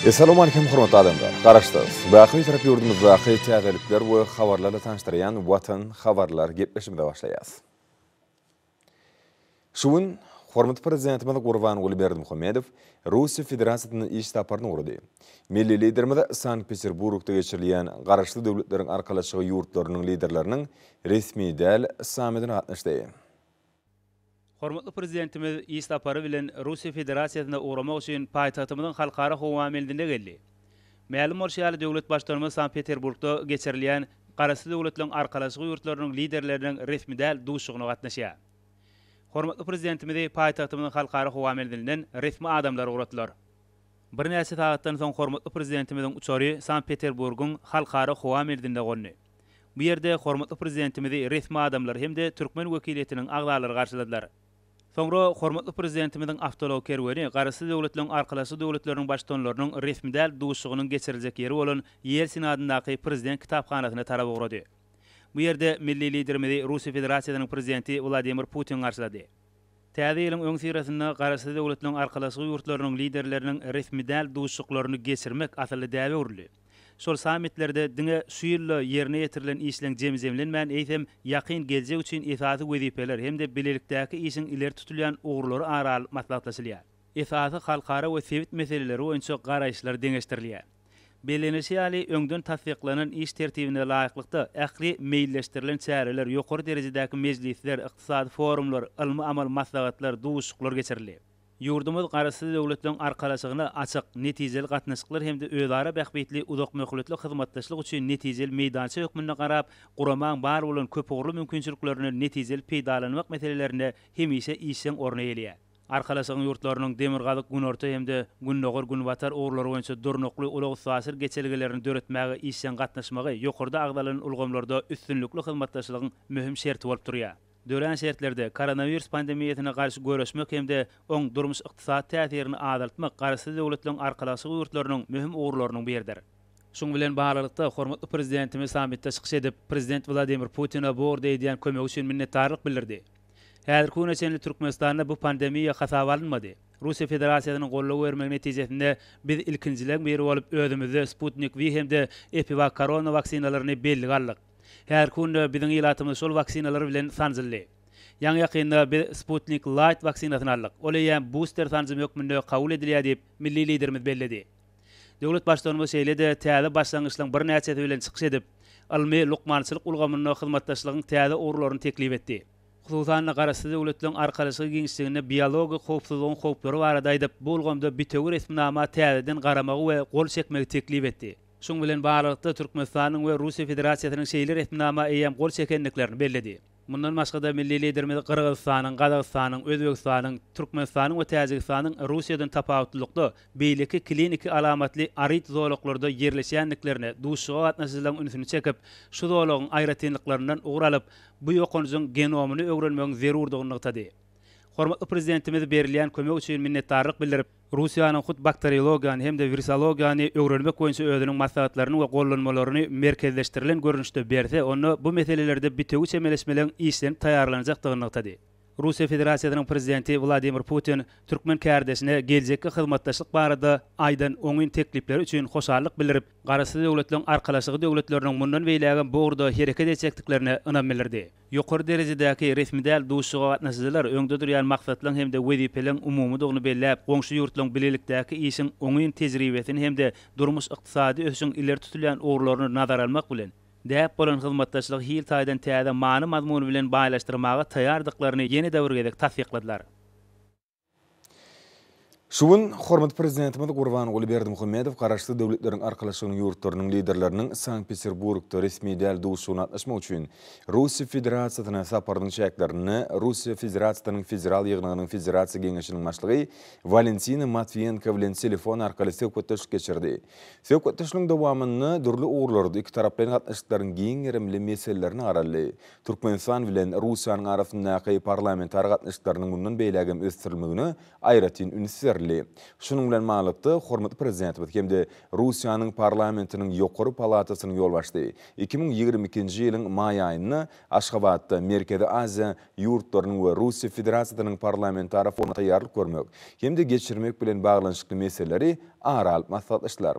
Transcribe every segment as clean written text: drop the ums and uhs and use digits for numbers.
Assalamu alaikum hurmatly adamlar. Qarashdınız. Baqi taraf yurdumuzdagi tağirlikler ve xabarlarla tanıştıran Vatan xabarlar gepleşimde başlayaz. Şuun Hormat Prezidentimiz Gurbanguly Berdimuhamedov Rusiya Federasyasynyn iş taparyny urdy. Milli liderimiz Sankt-Peterburgda geçirilen garaşly döwletlerin arkalaşygy ýurtlarynyň liderleriniň resmi däl sammitine gatnaşdy. Hormatly prezidentimiz iş tapary bilen Rusiya Federasyasynda uğramak üçin paýtagtymyzyň halkara howamildinde geldi. Ma'lum bolşaly döwlet başlarymyz Sankt-Peterburgda geçirilen garaşly döwletleriň arkalaşygy ýurtlarynyň liderleriniň resmi däl duşugyna gatnaşýar. Hormatly prezidentimiz paýtagtymyzyň halkara howamildinden resmi adamlar uğratdylar. Bir näçe saatdan soň hormatly prezidentimiziň uçary Sankt-Peterburgyň halkara howamildinde gondy. Bu ýerde hormatly prezidentimizi resmi adamlar hemde türkmen wekiliýetiniň agdalary garşyladylar. Soňra hormatly prezidentimiziň awtolog kerweni garaşly döwletleriň arkalaşy döwletleriniň başdanlarynyň resmi däl duşugynyň geçiriljek ýeri bolan Yeltsin adyndaky prezident kitapxanasyna tarap ugrady. Bu ýerde milli liderimiz Rusiya Federasyasynyn prezidenti Vladimir Putin garşylady. Täze ýylyň öň sirasynda garaşly döwletleriň arkalaşy ýurtlarynyň liderleriniň resmi däl duşuklaryny geçirmek asly däwe urly. Şol sammitlerde diňe şu ýylla ýerine ýetirilen işleň jemjemlenmän eýsem ýakyn geljek üçin esasy wezipeler hemde bilelikdäki işiň ileri tutulýan ugrulary araly maslahatlaşylýar. Esasy halkara we sewit meseleleri boýunça garaýşlar deňeşdirilýär. Belenişi ýaly öňden tasdiklanan iş tertibine laýyklykda ähli meýilleşdirilen çäreler, ýokary derejedäki mejlisler, ykdysady forumlar, ilmi amal maslahatlar, duşuklar geçirilýär. Yurdumuz garaşly döwletleriň arkalaşygyna açyk, netijeli gatnaşyklar hemde özara bähbetli uzak möhletli hyzmatdaşlyk üçin netijeli meýdança hökmüne garap, guraman bar bolan köp ugurly mümkinçiliklerini netijeli peýdalanmak meselelerinde hemişe işeň orna elýär. Arkalaşygyň ýurtlarynyň demirgazyk günorta hemde günnogor günwatar ugurlary boýunça durnokly ulag sasyr geçelgelerini döretmäge işeň gatnaşmagy ýokarda agdalyny ulgamlarda üstünlikli hyzmatdaşlygyň möhüm şerti bolup durýar. Dören şertlerde koronavirus pandemiýasyna garşy görüşmek hemde oň durmuş ykdysat täsirini azaltmak garaşly döwletleriň arkalaşygy ýurtlarynyň möhüm ugurlarynyň biridir. Şoň bilen baglykda hormatly prezidentimiz sammitde çykyş edip prezident Vladimir Putina bu orda edýän kömek üçin minnetdarlyk bildirdi. Häzirki güneşenli Türkmenistanda bu pandemiýa hasaba alınmady. Rusiya Federasyasynyn gollaw bermegi netijesinde biz ilkinjiler biri bolup özümizde Sputnik V hemde Epivac korona vaksinalaryny belli galdyk. Her kunde biziň ýylatymyz şol vaksinalary bilen sanjyldy. Ýa-ni ýakynda biz Sputnik Light vaksinasyny aldyk. Olaýan booster sanjymy hökmünde kabul edilýär diýip milli liderimiz bellidi. Döwlet başlarymyz şeýlede täze başlangyçlaryň bir näçesi bilen çykyş edip, ilmi lukmançylyk ulgamyna hyzmatdaşlygyň täze urularyny teklip etdi. Hususan garaşly döwletleriň arkalaşygy giňişligine biologi howpsuzlygyň howplary barada aýdyp, bu ulgamda bitegi resminama täzeden garamagy we gol çekmegi teklip etdi. Şoň bilen barlykda Türkmenistanyň we Rusiya Federasyasynyn şeýle resminama eýem gol çekenliklerini bellidi. Mundan başga milli liderimiz Qırgızstanyň, Gazagystanyň, Özbegistanyň, Türkmenistanyň we Täjikistanyň Rusiýadan tapawutlykda beýleki kliniki alamatly arit zoologlarda ýerleşýänliklerini duşuga gatnaşylan ünsüni çekip, şu zoologyň aýratynlyklaryndan uguralyp, bu ýokunyň genomyny öwrenmegiň zerurdygyny ýetdi. Hormatly prezidentimiz berilýän kömek üçin minnetdarlyk bildirip, Rusiýanyň hut bakteriologiýany hemde virusologiýany öwrenmek boýunça özüniň maslahatlaryny we gollanmalaryny merkezleşdirilen görnüşde berse, onu bu meselelerde bitegi çemeleşmeleň işlenip taýarlanjakdygyny ýetdi. Rusiya Federasyasynyn prezidenti Vladimir Putin türkmen kärdeşine geljekki hyzmatdaşlyk barada aýdan oňyn teklipleri üçin hoşallyk bildirip, garaşly döwletleriň arkalaşygy döwletleriniň mundan beýlägen bu urda hereket etjekdiklerini ynam bildirdi. Ýokary derejedäki resmi däl duşuga gatnaşyjylar öňde durýan maksatlaryň hemde wezipeleň umumydygyny belläp, goňşy ýurtlaryň bilelikdäki işiň oňyn tejribesini hemde durmuş ykdysady ösüň ileri tutulýan ugurlaryny nazara almak bilen däp bolan hyzmatdaşlyk hil taýdan täze many mazmuny bilen baýlaşdyrmaga taýardyklaryny ýene däwirgedek tasdikladylar. Şuun hormatly prezidentimiz Gurbanguly Berdimuhamedov garaşly döwletleriň arkalaşygynyň ýurtlarynyň liderleriniň Sankt-Peterburgda resmi däl duşugyna gatnaşmak üçin Rusiya Federasyasyna saparynyň şäklerini Rusiya Federasyasynyň federal ýygynynyň federasiýa geňeşiniň başlygy Valentina Matviyenko bilen telefon arkaly söhbetleşik geçirdi. Söhbetleşigiň dowamyny durly ugurlarda iki taraplaryň gatnaşyklaryň giň ýerimli meselelerini garaly. Türkmenistan bilen Rusiýanyň arasyndaky parlamentar gatnaşyklarynyň mundan beýlägem ösdirilmegini aýratyn ünsler geçirildi. Şunun bilen malıkta hormatly prezidentimiz hemde Russiýanyň parlamentiniň ýokary palatasynyň ýolbaşdy. 2022-nji ýylyň may aýyny Aşgabatda Merkezi Aziýa ýurtlarynyň we Russiýa Federasiýasynyň parlamentary forma taýýarlyk görmek hemde geçirmek bilen baglanşykly meseleleri ara alyp maslahatlaşdylar.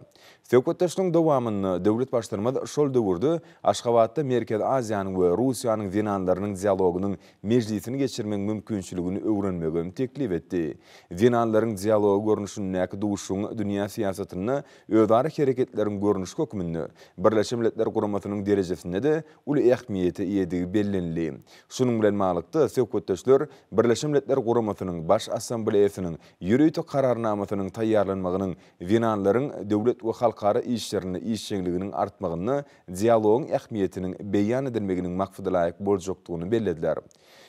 Söhbetleşiň dowamyny döwlet başlarymyz şol döwürde Aşgabatda Merkezi Aziýanyň we Russiýanyň dinanlarynyň dialogynyň meclisini geçirmek mümkinçiligini öwrenmege teklip etdi. Dinanlaryň dialogy görnüşini näki duşuň dünýä siýasatyny özara hereketleriň görnüş hökmünde Birleşmiş Milletler Guramatynyň derejesinde de uly ähmiýeti ýedigi bellenli. Şunun bilen maglykda söhbetleşler Birleşmiş Milletler Guramatynyň baş assambleýasynyň ýürüýti kararnamasynyň taýýarlanmagynyň dinanlaryň döwlet we halkara işlerini işçiliginiň artmagyny, dialogyň ähmiýetiniň beýan edilmeginiň maksuda laýyk boljakdygyny bellediler.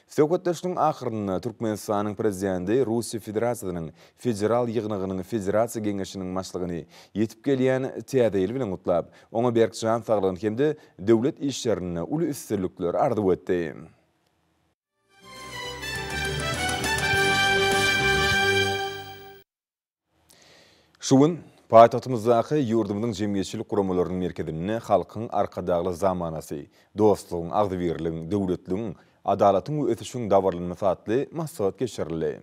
Söhbetleşiň ahyrynda Türkmenistanyň prezidenti Russiýa Federasiýasynyň federal ýygnygynyň federasiýa geňeşiniň başlygyny ýetip gelýän täzeýil bilen gutlap, oňa berk jan saglygyny hemde döwlet işlerini uly üstünlükler ardy etdi. Şuun paýtagtymyzdaky ýurdumyň jemgyýetçilik guramalarynyň merkezine halkyň arkadagly zamanasy, dostlugyň, agdybirligiň, döwletligiň, adalatyň we ötüşiň dawarlanmasy atly maksat geçirildi.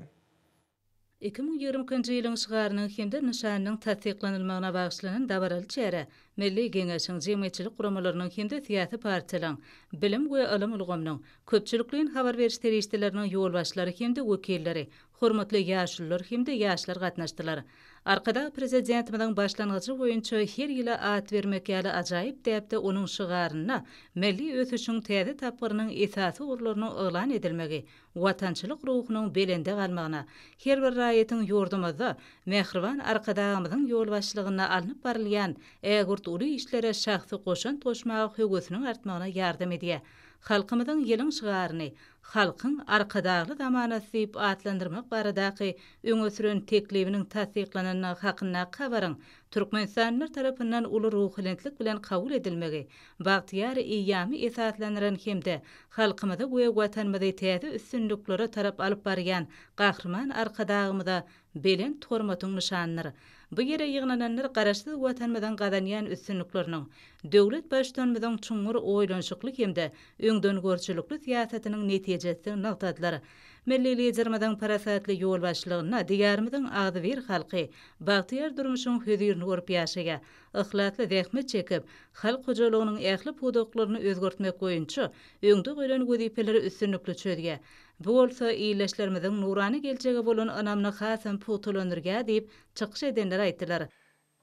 2020-nji ýylyň şygarynyň hemde nişanynyň tatbiklanylmagyna bagyşlanan dawaraly çäre, Milli Geňeşiň jemgyýetçilik guramalarynyň hemde siýasy partiýalaryň, bilim we ilim ulgamynyň, köpçülikliň habar beriş terişçileriniň ýolbaşçylary hemde wekilleri, hormatly ýaşlylar hemde ýaşlar gatnaşdylar. Arkada prezidentimiň başlangyjy boýunça her ýyla at bermek ýaly ajaýyp däpde onuň şygaryna milli ötüşiň täze tapgyrynyň esasy urlaryny elan edilmegi, watançylyk ruhunyň belende galmagyna, her bir raýatyň ýurdumyzda mehriban arkadagymyzyň ýolbaşçylygyna alınıp barylýan ägurt uly işlere şahsy goşan toşmagy höwesiniň artmagyna ýardam edýär. Halkymyzyň ýylyň şygaryny halkyň arkadagly zamanasy diýip atlandyrmak baradaky öňe süren teklibiniň tasdiklanyny hakyna kabaryň Türkmenistanlylar tarapyndan uly ruhlenlik bilen kabul edilmegi, bagtyar ýamy esaslandyran hemde halkymyza we watanymyza täze üstünliklere tarap alyp barýan gahrman arkadagymyza belen hormatyň nişanlary. Bu ýere ýygnananlar garaşsyz watanymyzdan gadanýan üstünlikleriniň döwlet başdanmyzyň çuňur oýlanşykly hemde öňden görçülükli siýasatynyň netijesini nagtadylar. Milli liderimiziň parasatly ýolbaşçylygyna diýärimiziň agdyr halky bagtyar durmuşyň hödürini görüp ýaşaýar, ihlasly zähmet çekip, halk hojalygynyň ähli pudaklaryny özgertmek boýunça öňde gelen wezipeleri üstünlikli çözýär. Bu bolsa iýleşlerimiziň nurany geljegi bolan anamny hasam putulandyrýar diýip çykyş edenler aýtdylar.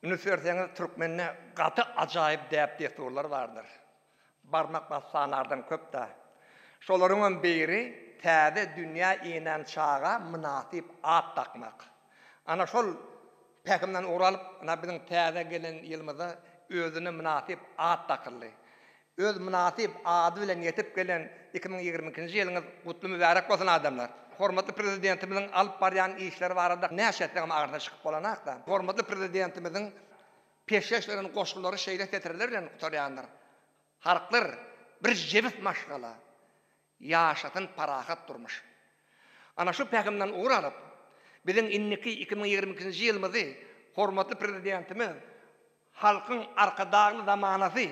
Üniversiteňiz türkmenine gaty ajaýyp däp sorular bardyr. Barmak basanardan köpde. Şolaryň biri täze dünýä ýenen çağa münasip at takmak. Ana şol päkimden uralyp, ana biziň täze gelen ýylymyza özüne münasip at takyldy. Öz münasip ady bilen ýetip gelen 2022-nji ýylyňyz gutly mübarek bolsun adamlar. Hormatly prezidentimiziň alyp barýan işleri barada näşetdigim agyrda çykyp bolanakda. Hormatly prezidentimiziň peşeşlerini goşgulary şeýle tetirlerden gutarýanlar. Harklar bir jebif maşgala. Ýaşatyn parahat durmuş. Ana şu päkimden uralyp, biziň inniki 2022-nji ýylymyzy hormatly prezidentimiz halkyň arkadagly zamanasy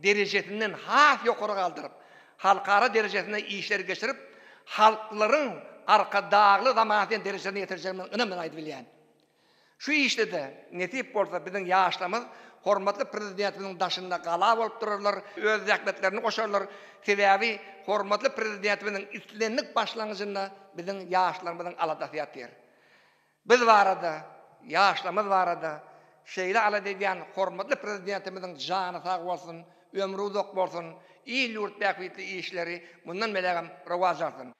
derecesinden has ýokary galdyryp, halkara derejesine işler geçirip, halklaryň arkadagly zamanasy derejesine ýetirjegini önemli aýdyp bilýän. Şu işde de netip bolsa biziň ýaşlarymyz hormatly prezidentimiň daşynda gala bolup durarlar, öz zähmetlerini goşarlar. Sebäbi hormatly prezidentimiň islenlik başlangyjynda biziň ýaşlarymyzyň aladasy ýatyr. Biz barada, ýaşlarymyz barada şeýle alad edýän hormatly prezidentimiň jany sag bolsun, ömrü uzak bolsun, iyi ýurt bäkbitli işleri bundan melegem rewaj alsyn.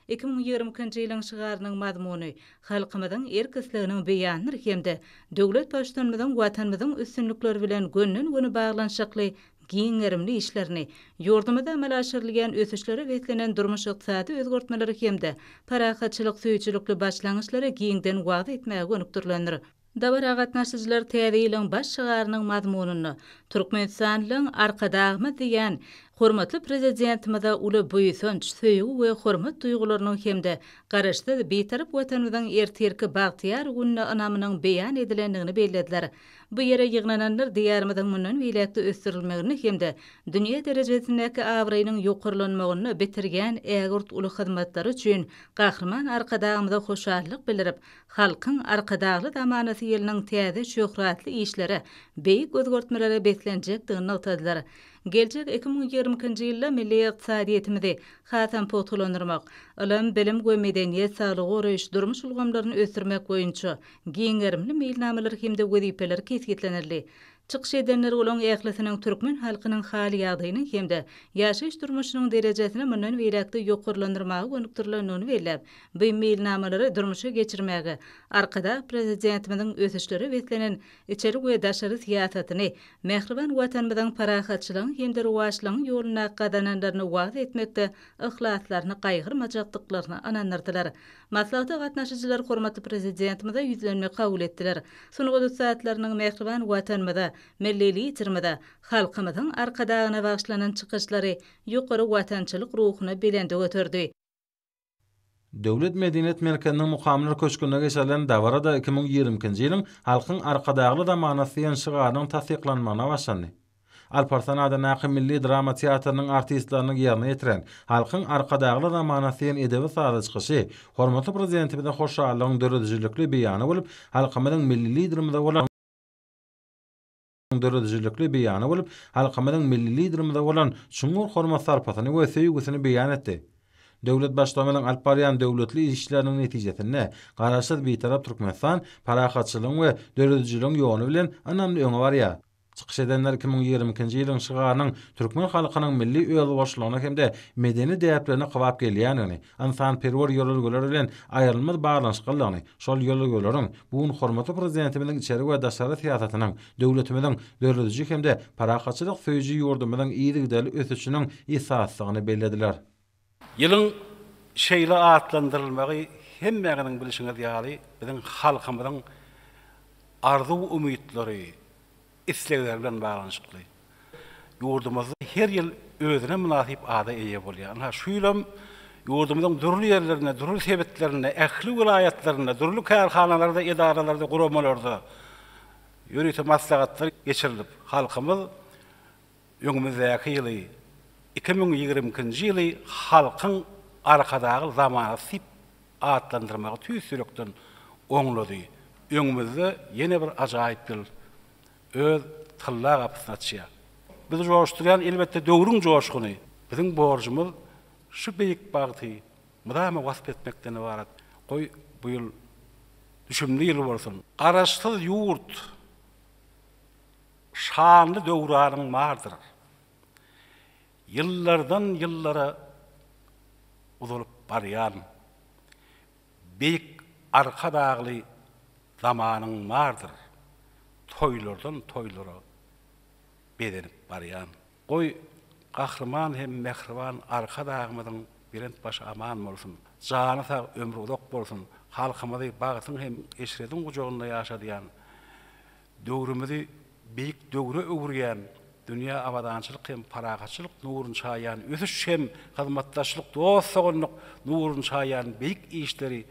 ýylyň şygarynyň mazmuny halkymyzyň erkisliginiň beýanyr hemde döwlet başdanmyzyň watanymyzyň üstünlikleri bilen gönnün baglanşykly giňerimli işlerini, ýurdumyzda amal aşyrylýan ösüşlere beklenen durmuş ykdysady özgertmeleri hemde parahatçylyk süýçülükli başlangyçlary giňden wagt etmäge gönükdirlendir. Dawara gatnaşyjylar täze ýylyň baş şygarynyň mazmunyny Türkmenistanlyň arkadagmy diýen Hormatly prezidentimize uly buýsanç, söýgü we hormat duýgularynyň hemde garaşdy betarap watanymyzyň erterki bagtyar gününe anamynyň beýan edilendigini bellädiler. Bu ýere ýygnananlar diýarymyzyň mundan beýlekde ösdürilmegini hemde dünýä derejesindäki awraýynyň ýokurlanmagyny bitirgen ägirt uly hyzmatlary üçin gahrman arkadagymyza hoşallyk bildirip, halkyň arkadagly zamanasy ýylynyň täze şöhratly işlere beýik özgörtmelere beklenjekdigini noktadylar. Gelecek 2020-nji ýylda milli ykdysadyýetimizi hasam potullandyrmak, ilim, bilim we medeniýet saglygy öreýiş durmuş ulgamlaryny ösdürmek boýunça giňerimli meýilnameler hemde wezipeler kesgitlenirli. Çykyş edenler olan ählisiniň türkmen halkynyň hali ýagdaýyny hemde ýaşaýyş durmuşynyň derejesini mundan beýlekde ýokurlandyrmagy gönükdirleniňi belläp, bu meýilnameleri durmuşa geçirmäge arkada prezidentimiziň ösüşleri beklenen içeri we daşary siýasatyny, mehriban watanymyzyň parahatçylygyny hemde ruwaçlygyň ýoluna gadananlaryny wagt etmekde ihlaslarny gaýgyrmajakdyklaryny anandyrdylar. Maslahatda gatnaşyjylar hormatly prezidentimize ýüzlenmek kabul etdiler. Sunugy saatlarynyň mehriban watanymyza millili ýitirmede halkymyzyň arkadagyna bagşlanan çykyşlary ýokary watançylyk ruhuny belende götürdi. Döwlet Medeniýet Merkeziniň mukamlar köşküne geçirilen dawara da 2020-nji ýylyň halkyň arkadagly zamanasy ýanşyganyň tasdiklanmagyna başlandy. Alparslan Adanaky milli drama teatrının artistlaryny ýerine ýetiren halkyň arkadagly zamanasy ýan edebi salyçyşy hormatly prezidentimize hoşallygyň döredijlikli beýany bolup, halkymyzyň milli liderimize bolan halkymyzyň milli liderimize bolan şuňur hormat sarpatyny we söýgüsini beýan etdi. Döwlet başçylygynyn alparyan döwletli işleriniň netijesinde garaşsyz beýtarap Türkmenistan parahatçylygyň we döredijiligiň ýoluny bilen anamly öňe barýar. Çykyş edenler 2020-nji ýylyň şyganyň türkmen halkynyň milli öýelbaşlygyna hemde medeni däplerini gybap gelýänini, ansan perwer ýolagolary bilen aýrylmaz baglanyş kıldygyny, şol ýolagolaryň bugun hormatly prezidentimiziň içeri we daşary siýasatynyň, döwletimiziň dörediji hemde parahatçylyk söýji ýurdumyzyň ýygydaly ösüşiniň esaslygyny bellediler. Ýylyň şeýle atlandyrylmagy hemmäginiň bilişiňe ýaly biziň halkymyzyň arzu umytlary islegler bilen baglanyşykly. Ýurdumyzy her ýyl özüne münasip ada eýe bolýar. Şu ýylym ýurdumyzyň durly ýerlerine, durly sebetlerine, ähli vilayatlaryna, durly karhanalarda, edaralarda, guramalarda ýönetim maslahatlar geçirilip, halkymyz öňümüzdäki ýyly 2020-nji ýyly halkyň arkadagy zamanasy atlandyrmagy tüýsürekden oňlady. Öňümizde ýene bir ajaýyp bir öz tylla gapysyna çyýar. Biz joşdurýan elbetde döwrüň joşguny. Biziň borjumyz şu beýik bagty mudama wasp etmekden ibarat. Goý bu ýyl düşümli ýyl bolsun. Garaşsyz ýurt şanly döwranyň mardyr. Yıllardan yıllara uzalıp baryan, beýik arkadagly zamanyň mardyr. Toýlardan toýlara bedenip baryan. Goý gahrman hem mehriban arkadagymyzyň birent baş aman bolsun. Jany sag ömrü uzak bolsun. Halkymyzy bagtyň hem eşrediň gujagynda ýaşadýan, döwrümizi beýik döwre öwürgen, dünýä abadançylyk hem paragatçylyk nuruny çaýan, ösüş hem hyzmatdaşlyk, dostlugynyk nuruny çaýan beýik işleri,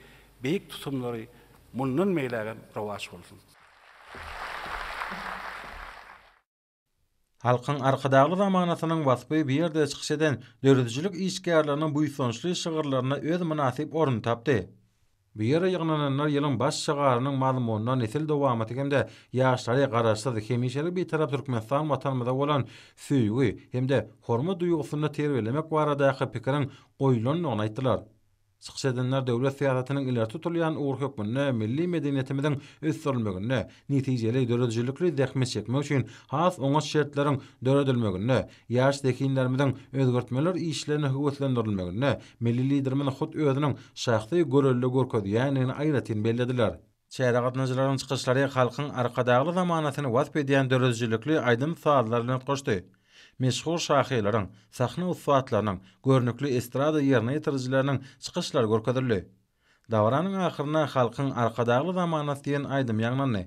beýik tutumlary mundan meýlägen rawaç bolsun. Halkyň arkadagly zamanasynyň wasby bir ýerde çykyş eden döredijlik işgärläriniň buýsançly şygyrlaryna öz münasip orun tapdy. Bu ýere ýygnananlar ýylyň baş şygarynyň mazmununa nesil dowamaty hemde ýaşlary garaşsyz hemişelik bir tarap Türkmenistan watanymyza bolan süýgü hemde hormat duýgusyny terwelemek baradaky pikiriň goýulanlygyny aýtdylar. Çykyş edenler döwlet siýasatynyň ileri tutulýan ugur hökmüne, milli medeniýetimiziň ösdürilmegine, netijeli döredijlikli dähme çekmek üçin has oňa şertleriň döredilmegine, ýaş dekinlerimiziň özgörtmeler işlerini höwetlendirilmegine, milli liderimiň hut özüniň şahsy görelli görkezýänini aýratyn bellediler. Çäre gatnaşylaryň çykyşlary halkyň arkadagly zamanasyny wasp edýän döredijlikli aýdym saatlar bilen goşdy. Meşhur şahylaryň, sahna ustadlarynyň, görnükli estrada ýerine ýetirjileriniň çykyşlary görkezildi. Dawranyň ahyryna halkyň arkadagly zamanasy diýen aýdym ýagnandy.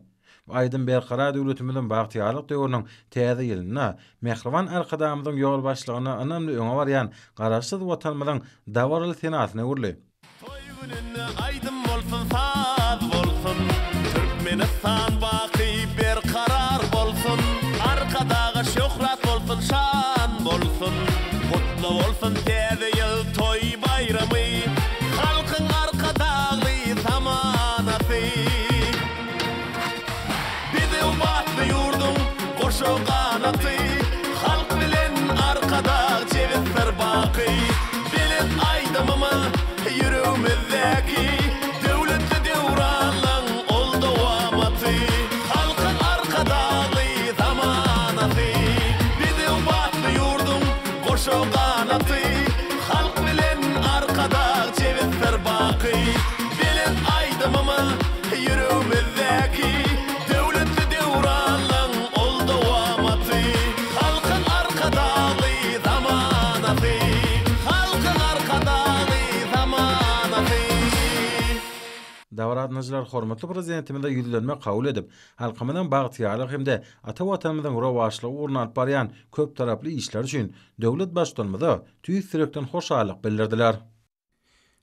aydın berqarar döwletimizin bagtyarlyk döwrüniň täze ýylyna Mehriban arkadamyzyň ýol başlygyna önämli öňe barýan garaşsyz watanymyzyň dawaryly senatyna urly. Toy gününe aydın bolsun, saz bolsun, Türkmenistan baqy berqarar bolsun, arkadagy şöhrat bolsun, şan bolsun, gutly bolsun täze ýyl toy bayramy, halkyň arkadagy zamanasy. Bizi ubatly ýurdum goşo ganaty, halk bilen arkada jebitler baqy, bilen aydymymy yüreğimizdeki devletli devranlaň ol dowamaty, halkyň arkadagy zamanasy. Bizi ubatly ýurdum goşo ganaty, halk bilen arkada jebitler baqy, bilen aydymymy yüreğimizdeki devletli devranlaň ol dowamaty, halkyň arkadagy zamanasy, halkyň arkadagy zamanasy. Dawratnaçylar hormatly prezidentimizde ýüzlenme kabul edip, halkymyzyň bagtyarlyk hemde ata watanymyzyň rowaşlygy urnalyp barýan köp taraply işler üçin döwlet başdanmyzy tüýs sürekden hoşallyk bildirdiler.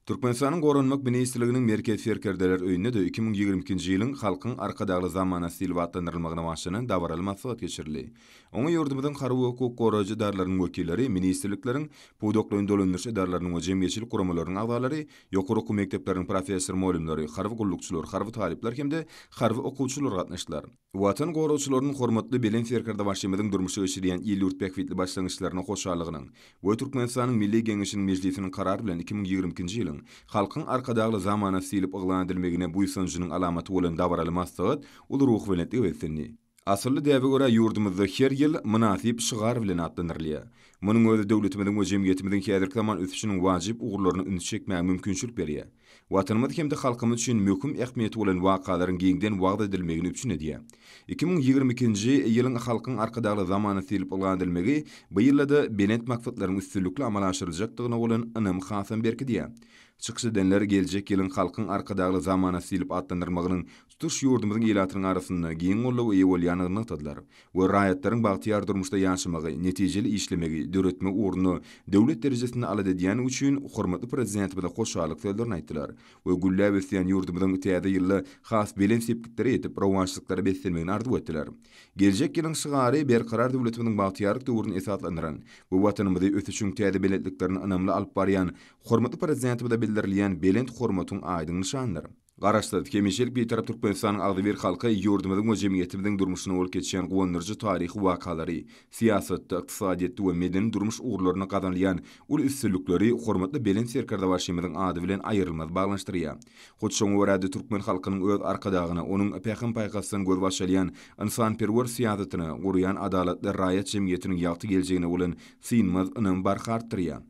Türkmenistanyň Goranmak Ministrliginiň merkez serkerdeler öýünde de 2022-nji ýylyň halkyň arkadagy zamanasy silwatlandyrylmagyna başlanan dawaraly maslahat geçirildi. Oňa ýurdumyzyň harby hukuk goraýjy darlarynyň wekilleri, ministrliklerin, pudoklaryň dolandyryş edarlarynyň we jemgyýetçilik guramalarynyň agdalary, ýokary okuw mekdepleriniň professor molimleri, harby gullukçylar, harby talipler hemde harby okuwçylar gatnaşdylar. Watan gorawçylarynyň hormatly bilen serkerde başlamadyň durmuşy geçirýän ýyl ýurtbek fitli başlangyçlaryna hoşallygynyň we Türkmenistanyň Milli Geňeşiniň mejlisiniň karary bilen 2022-nji ýylyň halkyň arkadagy zamanasy silip yglandyrylmagyna buýsunjynyň alamaty bolan dawaraly maslahat ul ruh weleti wetdi. Asylly däwe görä ýurdumyzda her ýyl münasip şygar bilen atlandyrylýar. Munyň özi döwletimiziň we jemgyýetimiziň häzirki zaman ösüşiniň wajyp ugurlaryny üns çekmäge mümkinçilik berýär. Watanymyz hemde halkymyz üçin möhüm ähmiýeti bolan wakalaryň giňden wagda edilmegini üçin edýär. 2022-nji ýylyň halkyň arkadagy zamanasy silip yglandyrylmagy bu ýylda benet maksatlaryň üstünlikli amal aşyryljakdygyna bolan önem hasam berkidýär. Çykyş edenler geljek ýylyň halkyň arkadagy zamanasy silip atlandyrmagynyň tutuş ýurdumyzyň ýylatynyň arasynda giň gollaw ýewolýanyny tadylar. We raýatlaryň bagtyar durmuşda ýaşamagy, netijeli işlemegi, döretme urnu döwlet derejesinde alady diýen üçin hormatly prezident bilen hoşallyk sözlerini aýtdylar. We güllä besleýän ýurdumyzyň täze ýyly has bilen sepkitleri etip rowançlyklary beslenmegini arzuw etdiler. Geljek ýylyň şygary berqarar döwletimiziň bagtyarlyk döwrüni esaslandyran we watanymyzy ösüşüň täze beletliklerini önämli alyp barýan hormatly prezident bilen bildirilýän belent hormatyň aýdyň nişandyr. Garaşdyr kemişlik bir tarap Türkmenistanyň agdyber halky ýurdumyzyň we jemgyýetimiziň durmuşyna ol geçýän gowandyrjy taryhy wakalary, siýasatda, ykdysadyatda we medeni durmuş ugurlaryna gazanylýan ul üstünlikleri hormatly belent serkerde başlamadyň ady bilen aýrylmaz baglanşdyrýar. Hoçsoň wurady türkmen halkynyň öz arkadagyna, onuň pähim paýgasyny göz başlayan insanperwer siýasatyna, gurýan adalatly raýat jemgyýetiniň ýagty geljegine bolan synmaz önem barkartdyrýar.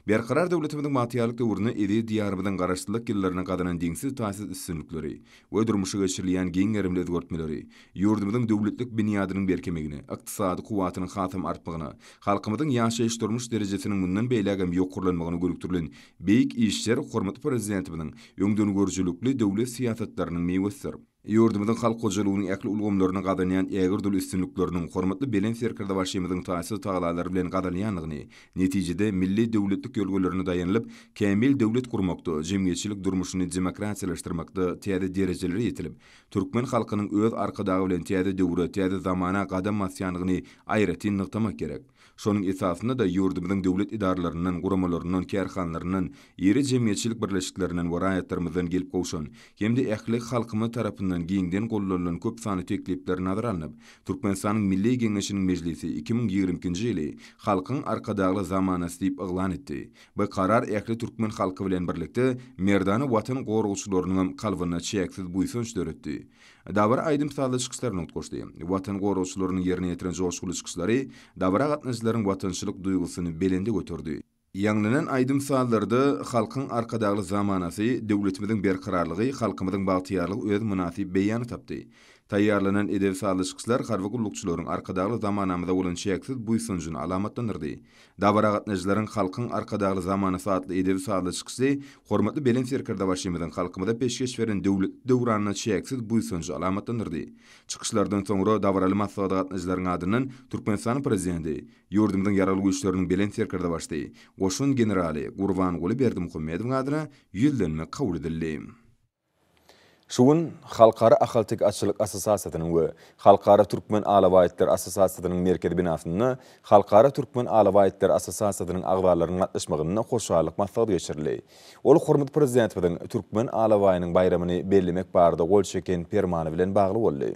Berqarar döwletimiziň matyýarlyk döwrüne edi diýarymyzyň garaşdyryk ýyllaryna gadanan diňsiz taýsir üstünlikleri we durmuşy geçirilýän giň erimli özgörtmeleri, ýurdumyzyň döwletlik binýadynyň berkemegini, ykdysady kuwatynyň hasam artmagyna, halkymyzyň ýaşaýyş durmuş derejesiniň mundan beýlegem ýokurlanmagyny görüktürilen beýik işler hormatly prezidentimiziň öňden görjülükli döwlet siýasatlarynyň meýwesidir. Ýurdumyzyň halk gojalygynyň äkli ulgamlaryna gadanýan ägir döl üstünlikleriniň hormatly bilen serkerde başlamadyň taýsir tagalary bilen gadanýanlygyny, netijede milli döwletlik ýolgalaryna daýanylyp kämil döwlet gurmakda, jemgyýetçilik durmuşyny demokratiýalaşdyrmakda täze derejelere ýetilip, türkmen halkynyň öz arkadagy bilen täze döwre, täze zamana gadam masýanlygyny aýratyn nyktamak gerek. Şonuň esasynda da ýurdumyzyň döwlet idaralarynyň, guramalarynyň, kärhanlarynyň, ýeri jemgyýetçilik birleşiklerinden we raýatlarymyzdan gelip gowşan, hemde ähli halkymy tarapyndan giňden gollarylan köp sany teklipler nazara alınıp, Türkmenistanyň Milli Geňeşiniň mejlisi 2020-nji ýyly halkyň arkadagy zamanasy diýip yglan etdi. Bu karar ähli türkmen halky bilen birlikde merdany watan gorugçylarynyň kalbyna çeksiz buýsunç döretdi. Dawra aýdym sağly çykyşlaryny utgoşdy. Watan gorugçylarynyň ýerine ýetiren joşguly çykyşlary dawra gatnaşyklaryň watançylyk duýgusyny belende götürdi. Ýanglanan aýdym sağlarda halkyň arkadagy zamanasy, döwletimiziň berqararlygy, halkymyzyň bagtyarlygy öz münasip beýany tapdy. Tayyarlanan edeb sazlaşykçylar harby gullukçylaryň arkadagly zamanamyza bolan çeksiz buýsunjyny alamatlandyrdy. Dabara gatnaşylaryň halkyň arkadagly zamana saatly edeb sazlaşykçy hormatly bilim serkerde başymyzyň halkymyza peşkeş beren döwlet döwranyna çeksiz buýsunjy alamatlandyrdy. Çykyşlardan soňra dabaraly massagda gatnaşylaryň adynyň Türkmenistan prezidenti ýurdumyň ýaraly güýçleriniň bilim serkerde başdy. Goşun generali Gurbanguly Berdimuhammedowyň adyna ýüzlenme kabul edildi. Şuun Halkara Ahaltik Açılık Asosiasiýasynyň we Halkara Türkmen Alawaitler Asosiasiýasynyň merkezi binasyny Halkara Türkmen Alawaitler Asosiasiýasynyň agdalarynyň gatnaşmagyna hoşallyk maksady geçirildi. Ol hormat prezidentiň Türkmen Alawaýynyň bayramyny bellemek barada gol çeken permany bilen bagly boldy.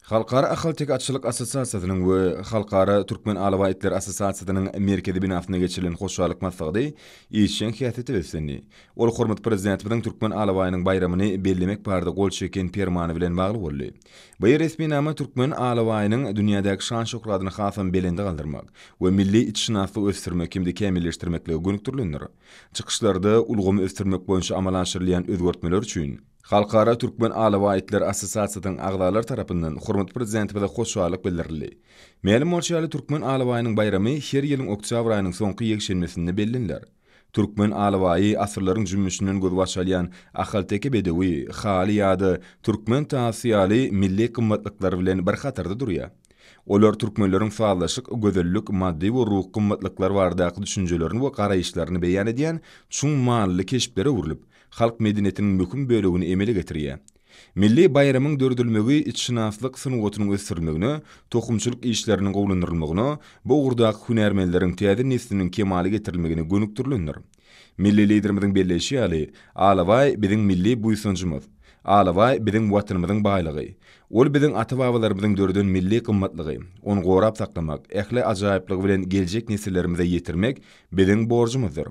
Halkara Ahaltik Açılık Asosiasiýasynyň we Halkara Türkmen Alawaitler Asosiasiýasynyň merkezi binasyna geçirilen hoşallyk maksady işçiň häsiýeti besenli. Ol hormat prezidentiň Türkmen Alawaýynyň bayramyny bellemek barada gol çeken permany bilen bagly boldy. Bu resmi nama Türkmen Alawaýynyň dünýädäki şan şöhratyny hasam belende galdyrmak we milli içşinaslygy ösdürmek hemde kämilleşdirmekle gönükdirilendir. Çykyşlarda ulgamy ösdürmek boýunça amalaşdyrylýan özgertmeler üçin Halkara Türkmen Alawaitler Asosiasiýasynyň agdalary tarapyndan hormat prezidenti bilen hoşallyk bildirildi. Mälim bolýarly Türkmen Alawaýynyň bayramy her ýylyň oktyabr aýynyň soňky ýekşenmesinde bellenler. Türkmen Alawaýy asyrlaryň jümmüşinden göz başalýan Ahalteki Bedewi, Hali ýa-da Türkmen taýsyaly milli kymmatlyklary bilen bir hatarda durýar. Olar türkmenleriň sazlaşyk, gözellik, maddi we ruh kymmatlyklary baradaky düşünjelerini we garaýyşlaryny beýan edýän çuň manly keşiplere urulyp, halk medeniyetiniň möhüm bölegini emele getirýär. Milli bayramyň dördülmegi içşinaslyk synawatynyň ösdürilmegine, tohumçylyk işleriniň gowlandyrylmagyna, bu ugurdaky hünärmenleriň täze nesliniň kemali getirilmegine gönükdirilendir. Milli liderimiziň belleşi ýaly, Alawaý biziň milli buýsunjymyz. Alawaý biziň watanymyzyň baýlygy. Ol biziň ata-babalarymyzyň dördün milli kymmatlygy. Onu gorap saklamak, ähli ajaýyplygy bilen geljek nesillerimize ýetirmek biziň borjumyzdyr.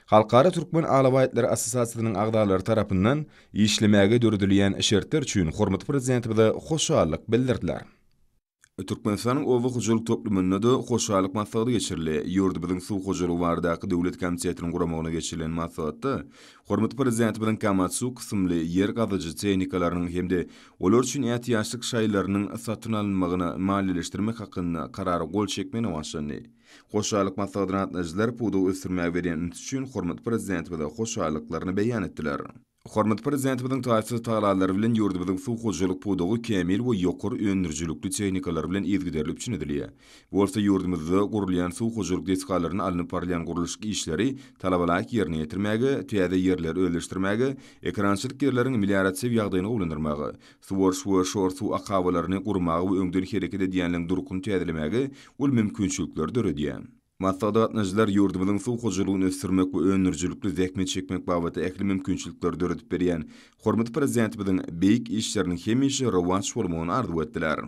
Halkara Türkmen Alawaitler Asosiasiýasynyň agdalary tarapyndan işlemäge dördülýän şertler üçin hormat prezidenti bilen hoşallyk bildirdiler. Türkmenistanyň owa hoşalyk toplumynda da hoşallyk maksady geçirildi. Ýurdumyzyň suw hoşalygy baradaky döwlet komitetining guramagyna geçirilen maksatda hormat prezidenti bilen Kamat Suw kysymly ýer gazyjy tehnikalarynyň hemde olar üçin ähtiýaçlyk şaýlarynyň satyn alynmagyna maliýeleşdirmek hakynda karary gol çekmeni başlandy. Hoşallyk maksadyna gatnaşyjylar puda ösdürmäge beren üçin hormat prezidenti bilen hoşallyklaryny beýan etdiler. Hormat prezidentiň taýsy taýlalary bilen ýurdumyzyň suw hoşalyk pudagy kämil we ýokary öndürjülükli tehnikalary bilen ýetgirilip düşünedilýär. Bolsa ýurdumyzda gurulýan suw hoşalyk deskalaryny alınıp barýan guruluş işleri talabalar ýerine ýetirmäge, täze ýerleri öýleşdirmäge, ekrançylyk ýerleriň melioratsiýa ýagdaýyny gowlandyrmagy, suw akawalaryny gurmagy we öňden hereket edýänligiň durukyny täzelemäge ul mümkinçilikler döredýär. Maksady gatnaşyjylar ýurdumyzyň suw hoşalygyny ösdürmek we öňürjülükli zähmet çekmek babaty ähli mümkinçilikler döredip berýän hormat prezidenti bilen beýik işleriniň hemişe rowans bolmagyny arzu etdiler.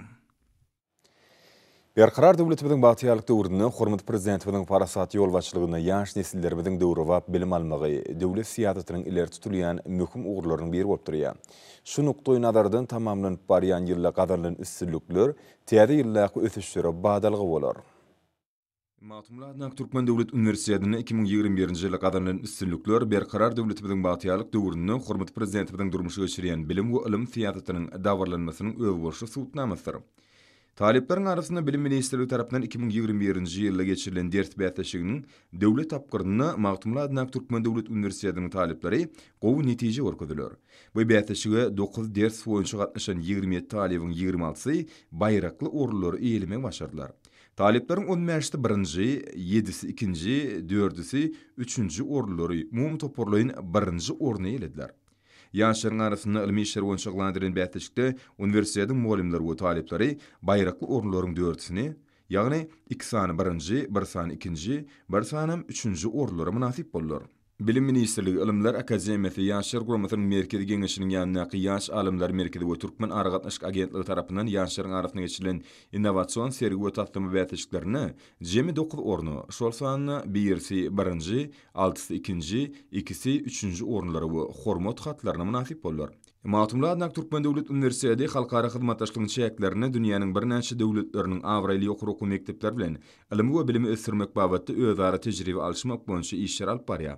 Berkarar döwletimiziň bagtýarlyk döwründe hormat prezidenti bilen parasaty ýolbaşçylygyna ýaş nesillerimiziň döwrüwap bilim almagy döwlet siýasatynyň ileri tutulýan möhüm ugurlarynyň biri bolup durýar. Şu nukdaý nazardan tamamlanyp barýan ýylla gazanlanan üstünlükler täze ýyllaky ösüşlere badalygy bolar. Matumladnak Türkmen Döwlet Üniversitesiýetine 2021-nji ýyla gazanlanan üstünlükler berkarar döwletimiziň bagtýarlyk döwründe hormat prezidentiň durmuşy geçirýän bilim we ilim siýasatynyň dawarlanmasynyň öwgörşi subutnamasydyr. Taliplerin arasında Bilim Ministrligi tarapyndan 2021-nji ýylda geçirilen ders bätleşiginiň döwlet tapgyryny Matumladnak Türkmen Döwlet Üniversitesiýetiniň talipleri gowy netije görkezdiler. Bu bätleşige 9 ders boýunça gatnaşan 27 talibiň 26-sy bayrakly orunlary eýlemek başardylar. Taliplerin 10 mäşde 1-nji, 7-si 2-nji, 4-si 3-nji orunlary mum toparlaýyn 1-nji oruny elediler. Ýaşlaryň arasynda ilmi işler boýunça glandyrylan bätleşikde universitetiň muallimleri we talipleri bayrakly orunlaryň 4-sini, ýagny 2 sany 1-nji, 1 sany 2-nji, 1 sany 3-nji orunlara munasip boldular. Bilim Ministrligi Ilimler Akademiyasy ýaşlar guramasynyň merkezi geňeşiniň ýanynaky ýaş alimler merkezi we Türkmen Aragatnaşyk agentligi tarapyndan ýaşlaryň arasyna geçirilen innowasion sergi we taslama bätleşiklerini jemi 9 ornu, şol sanyny 1-si 1-nji, 6-sy 2-nji, 2-si 3-nji orunlary we hormat hatlaryna munasip boldular. Matumladnak Türkmen Döwlet Üniversitesi halkara hyzmatdaşlygynyň çäklerini dünýäniň bir näçe döwletleriniň awraýly ýokary okuw mekdepleri bilen ilim we bilimi ösdürmek babatda özara tejribe alşmak boýunça işler alyp barýar.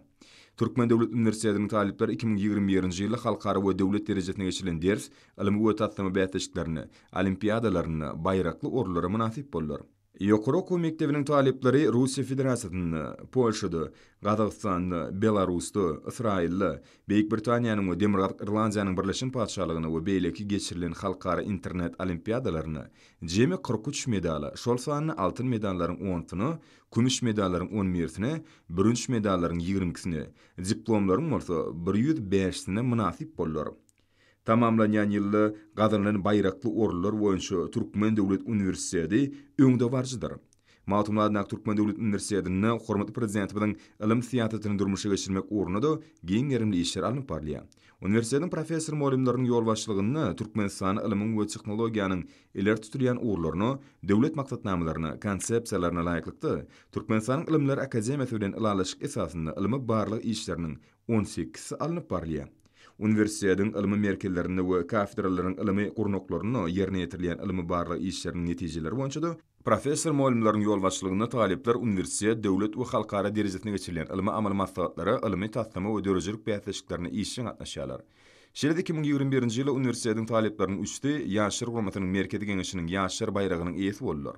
Türkmen Döwlet Üniversitesiniň talipleri 2021-nji ýyly halkara we döwlet derejesine geçirilen ders, ilmi we taslama bätleşiklerini, olimpiadalaryny, baýrakly orullara munasip bollar. Ýokary okuw mektebiniň talipleri Russiýa Federasiýasyny, Polşady, Gazagstany, Belarusdy, Israildy, Beýik Britaniýanyň we Demir Irlandiýanyň birleşen padşahlygyny we beýleki geçirilen halkara internet olimpiadalaryny jemi 43 medala, şol sanyny altyn medallaryň 10-syny, kümüş medallaryň 11-sini, bürünç medallaryň 20-sini, diplomlaryň bolsa 105-sini munasip bollar. Tamamlanýan ýylda gazanlanan baýrakly orullar boýunça Türkmen Döwlet Üniversitesi öňde barjydyr. Matumlaryna Türkmen Döwlet Üniversitesiniň hormatly prezidentimiň ilim siýasatyny durmuşa geçirmek ugrunda giň gerimli işler alyp barlýar. Üniversitetiň professor molimlarynyň ýol başlygyny Türkmenistan ilimiň we tehnologiýanyň iler tuturýan urlaryny, döwlet maksatnamalaryny, konsepsiýalaryny laýyklykda Türkmenistan Ilimler Akademiýasy bilen ilalaşyk esasynda ilmi barlyk işleriniň 18-si alyp barlýar. Üniversitetiň ilmi merkezlerini we kafedralaryň ilmi gurnaklaryny ýerine ýetirilýän ilmi barlyk işleriniň netijeleri boýunça professor molimlaryň ýol başlygyny talipler üniversitet, döwlet we halkara derejesine geçirilen ilmi amal maslahatlary, ilmi taslama we dörejelik bätleşiklerini işin gatnaşýarlar. Şeýle 2021-nji ýyly üniversitetiň talipleriniň üçte ýaşlar guramatynyň merkezi geňeşiniň ýaşlar baýragynyň eýesi boldular.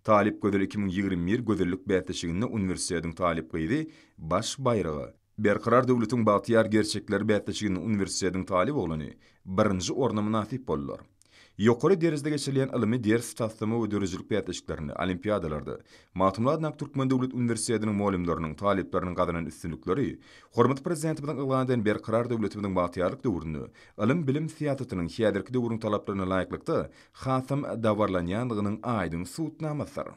Talip gözel 2021 gözellik bätleşiginde üniversitetiň talip gyzy baş baýragy Berqarar döwletiň bagtyar gerçekleri bätleşiginde üniversitetiň talip bolany birinji orna munasip bollar. Ýokary derejede geçirilen ilmi ders taslama we dörejelik bätleşiklerini olimpiadalarda Matumlaryna Türkmen Döwlet Üniversitetiniň molimlarynyň talipleriniň gazanan üstünlikleri, hormatly prezidentimiň ýylandan berqarar döwletimiň bagtyarlyk döwründe ilim bilim siýasatynyň häzirki döwrüň talaplaryna laýyklykda hasam dawarlanýanlygynyň aýdyn suwtnamasyr.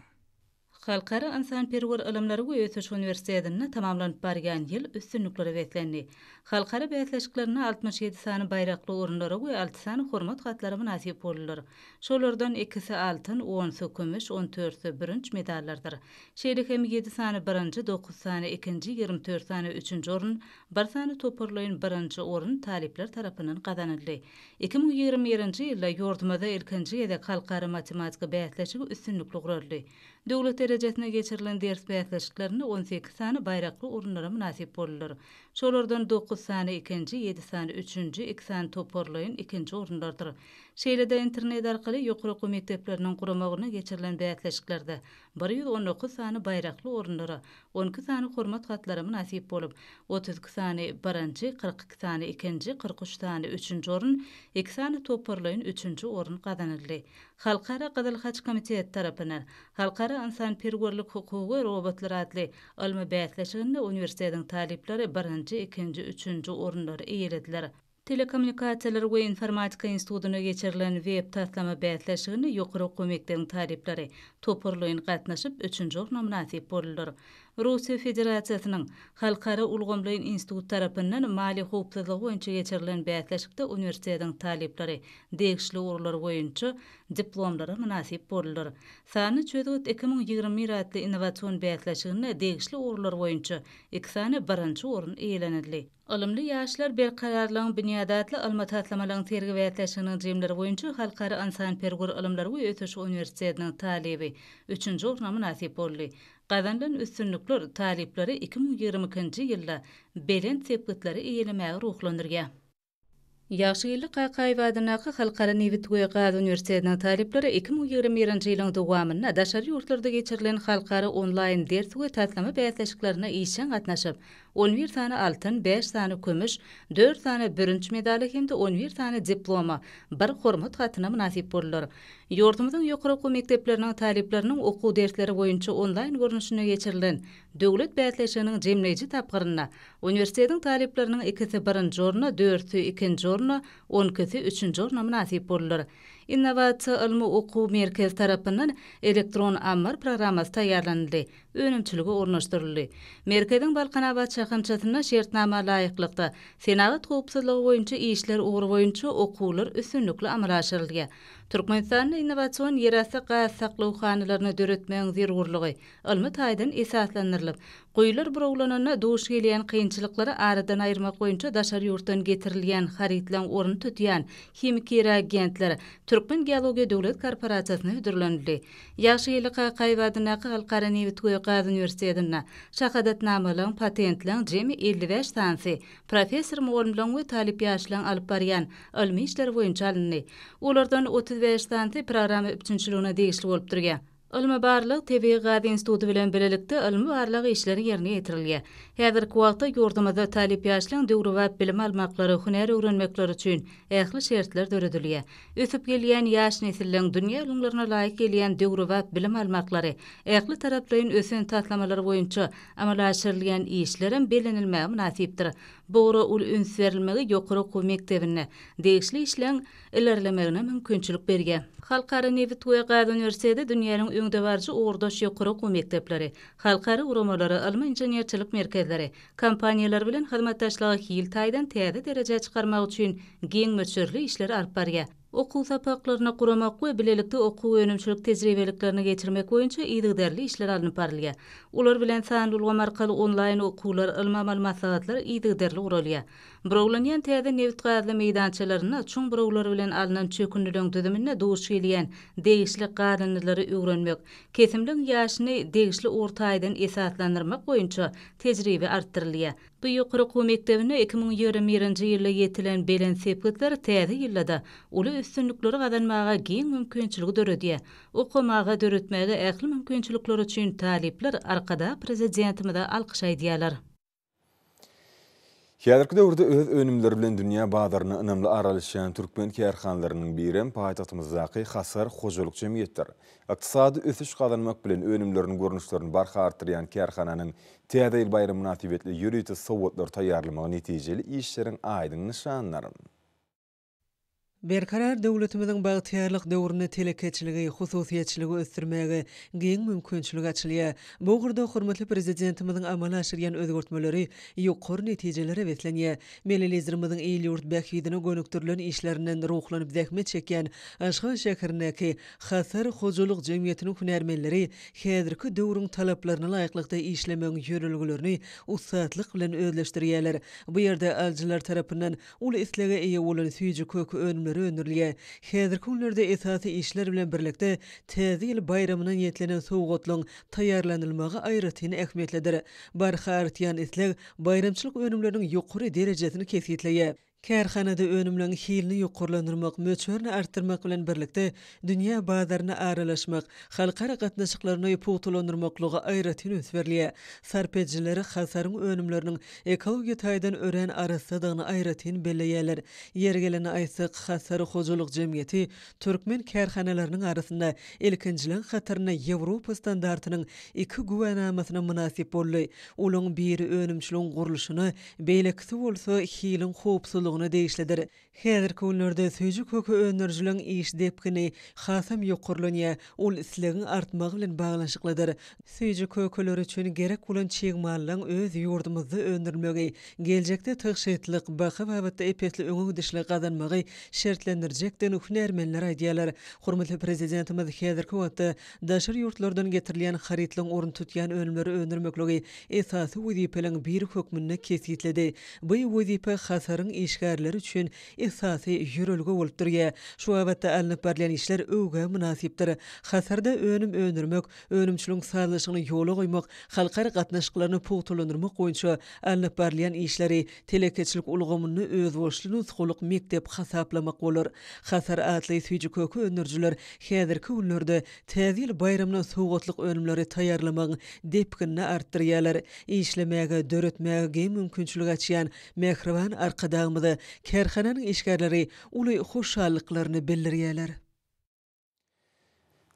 Halkara insanperwer ilimleri we ötüş üniversitetini tamamlanyp bargan ýyl üstünlikleri beklendi. Halkara bätleşiklerini 67 sany baýrakly orunlary we 6 sany hormat hatlary munasip boldular. Şolardan 2-si altyn, 10-sy kümüş, 14-si bürünç medallardyr. Şeýle hem 7 sany 1-nji, 9 sany 2-nji, 24 sany 3-nji orun, 1 sany toparlaýan 1-nji orun talipler tarapyndan gazanyldy. 2021-nji ýylda ýurdumyzda ilkinji ýedek halkara matematika bätleşigi üstünlikli guruldy. Döwlet derejesine geçirilen ders bätleşiklerini 18 sany baýrakly orunlara munasip boldular. Şolardan 9 sany 2-nji, 7 sany 3-nji, 2 sany toparlaýan 2-nji orunlardyr. Şeýle internet arkaly ýokary okuw mekdepleriniň guramagyna geçirilen bätleşiklerde 119 sany baýrakly orunlara, 12 sany hormat hatlary munasip bolup, 32 sany 1-nji, 42 sany 2-nji, 43 sany 3-nji orun, 2 sany toparlaýan 3-nji orun gazanyldy. Halkara Gyzyl Haç Komiteti tarapyndan halkara insanperwerlik hukugy robotlar adly ilmi bätleşiginde üniversitetiň talipleri 1-nji, 2-nji, 3-nji orunlary eýelediler. Telekommunikatsiýalar we informatika institutyna geçirilen web taslama bätleşigini ýokary okuw mektebiniň talipleri toparlaýan gatnaşyp 3-nji orna munasip boldular. Russiýa Federasiýasynyň Halkara Ulgamlaýan Institut tarapyndan mali howpsuzlygy boýunça geçirilen bätleşikde üniversitetiň talipleri degişli orullar boýunça diplomlara munasip boldular. Sany çözüt 2021 adly innowasion bätleşigine degişli orullar boýunça 2 sany 1-nji orun eýlenildi. Ilimli ýaşlar berqararlygyň büniýadatly ilmi taslamalaryň tergi bätleşiginiň jemleri boýunça halkara insanperwer ilimler we ötüş üniversitetiniň talibi 3-nji orna munasip boldy. Gazanlan üstünlikler talipleri 2022-nji ýylda belent sepetleri eýelemäge ruhlandyrýar. Ýaşylyk Qaqaýwadynaky Halkara Newit we Gaz Üniversitetiniň talipleri 2021-nji ýylyň dowamyna daşary ýurtlarda geçirilen halkara onlaýn ders we taslama bätleşiklerine işen gatnaşyp 11 sany altyn, 5 sany kümüş, 4 sany bürünç medali hemde 11 sany diploma, bir hormat hatyna munasip boldular. Ýurdumyzyň ýokary okuw mekdepleriniň talipleriniň okuw dersleri boýunça onlaýn görnüşine geçirilen döwlet bätleşiginiň jemleýiji tapgyryna üniversitetiň talipleriniň 2-si 1-nji orna, 4-si 2-nji orna, 12-si 3-nji orna munasip boldular. Innovasiýa ilmi okuw merkezi tarapyndan elektron ammar programmasy taýýarlandy, önümçiligi ornaşdyryldy. Merkeziň Balkanabad şahymçasyna şertnama laýyklykda senagat howpsuzlygy boýunça işler ugry boýunça okuwlar üstünlikli amala aşyryldy. Türkmenistanyň innowasion ýerasy gaz saklaw hanalaryny döretmegiň zerurlygy ilmi taýdan esaslandyrylyp, goýlar birowlanana duş gelýän kynçylyklary aradan aýyrmak boýunça daşary ýurtdan getirilýän haritlan orun tutýan hemik reagentler Türkmen Geologiya Döwlet Korporatsiýasyna ödürlenildi. Ýaşy ýylyka Gaýbadynaky Halkara Newitgoý Gazi Üniversitetinde şahadatnamalyň patentleň jemi 55 tansy professor mugallimlaryň we talip ýaşlaryň alyp barýan ilmi işler boýunça alındy. Olardan 35 tansy programy üçinçiligine degişli bolup durýar. Ilmi barlyk Tebigy Gazi Instituty bilen birlikde ilmi barlyk işleri ýerine ýetirilýär. Häzirki wagtda ýurdumyzda talip ýaşlaryň döwri we bilim almaklary, hüner öwrenmekleri üçin ähli şertler döredilýär. Ösüp gelýän ýaş nesilleriň dünýä ulumlaryna laýyk gelýän döwri we bilim almaklary, ähli taraplaryň ösen tatlamalary boýunça amalaşyrylan işlerin belenilmäge münasipdir. Bogry ul ünsverilmegi ýokary okuw mektebine degişli işleň ilerlemegine mümkinçilik berýär. Halkara Newitgoý Gazi Üniversiteti dünýäniň öňde barjy ugrdaş ýokary okuw mekdepleri, halkara uramalary, ilmi inženýerçilik merkezleri, kompaniýalar bilen hyzmatdaşlygy hil taýdan täze derejä çykarmak üçin giň möçürli işleri alyp barýar. Okuw sapaklaryny guramak we bilelikde okuw önümçilik tejribeliklerini geçirmek boýunça ýygdarly işler alınıp barylýar. Ular bilen sanly ulgam arkaly onlaýn okuwlar, ilmi maglumatlar ýygdarly uralýar. Browlanýan täze Newit Gazi meýdançalaryna çoň browlar bilen alynan çökünlüň düzümine duş gelýän degişli garanyňlary öwrenmek, kesimliň ýaşyny degişli ortaýdan esaslandyrmak boýunça tejribe artdyrylýar. Bu ýokary okuw mektebine 2021-nji ýylda ýetilen belen sepetler täze ýylda uly üstünlikleri gazanmaga giň mümkinçiligi döredýär. Okumaga döretmäge ähli mümkinçilikler üçin talipler arkada prezidentimize alkyş aýdýarlar. Häzirki döwürde öz önümleri bilen dünýä bazaryna ynamly aralaşýan türkmen kärhanlarynyň biri paýtagtymyzdaky Hasar Hojalyk Jemgyýetdir. Ykdysady ösüş gazanmak bilen önümlerini görnüşlerini barha artyrýan kärhananyň täze ýyl bayramy münasibetli ýürüýti sowatlar taýýarlamagy netijeli işleriň aýdyň nişanlary. Berkarar döwletimiziň bagtyarlyk döwrüne telekeçiligi, hususiýetçiligi ösdürmäge giň mümkinçilik açylýar. Bu gurda hormatly prezidentimiziň amala aşyrýan özgörtmeleri ýokary netijelere wetlenýär. Melelizirimiziň ýurt bähidine gönüktirilen işlerinden ruhlanyp zähmet çekýän Aşgabat şäherindäki Hasar Hojalyk Jemgyýetiniň hünärmenleri häzirki döwrüň talaplaryna laýyklykda işlemegiň ýörelgilerini ussatlyk bilen özleşdirýärler. Bu ýerde aljylar tarapyndan uly islege eýe bolan süýji kökü öndürilýär. Häzirki günlerde esasy işler bilen birlikde täze ýyl bayramyna niýetlenen sowgatlaryň taýýarlanylmagy aýratyn ähmiýetlidir. Barha artýan isleg bayramçylyk önümleriniň ýokary derejesini kesýetleýär. Kärhanada önümleň hilini ýokarlandyrmak, möçörni artdyrmak bilen birlikde dünýä bazaryna aralaşmak, halkara gatnaşyklaryny puwtulandyrmaklygy aýratyn ösberliýär. Sarpejjileri hasaryň önümleriniň ekologiýa taýdan ören arasadygyny aýratyn belleýärler. Ýergeleni aýsak Hasar Hojalyk Jemgyýeti türkmen kärhanalarynyň arasynda ilkinjilen hatarına Ýewropa standartynyň 2 güwenamasyna münasip boldy. Olaň biri önümçiligiň gurulşyny, beýlekisi bolsa hilin howpsuzlygyny değişlidir. Häzirki günlerde süýji kökü önerjilen iş depkini hasam ýokarlanýar, ol islegiň artmagy bilen baglanşyklydyr. Süýji köküler üçin gerek bolan çegmallaryň öz ýurdumyzda öndürmegi, geljekde tygyşytlyk, baha babatda epetli öňe gidişli gazanmagy şertlendirjekden hünärmenler aýdýarlar. Hormatly prezidentimiz häzirki wagtda daşyr ýurtlardan getirilýän haritlaryň orun tutýan önümleri öndürmekligi esasy wezipeleň bir hökmünde kesýitledi. Bu wezipe hasaryň işgärleri üçin esasy ýörelgi bolup durýar. Şu wagtda alınıp barýan işler öwge münasipdir. Hasarda önüm öndürmek, önümçiligiň sağlaşygyny ýola goýmak, halkara gatnaşyklaryny puwtulandyrmak boýunça alınıp barýan işleri telekeçilik ulgamyny öz boşlugyny ulyk mektep hasaplamak bolar. Hasar atly süýji kökü önerjiler häzirki günlerde täze ýyl bayramyna sowgatlyk önümleri taýýarlamagyň depkinini artdyrýarlar. İşlemäge, döretmäge giň mümkinçilik açýan mehriban arkadagymyzy kärhananyň işgärleri uly hoşallyklaryny bildirýärler.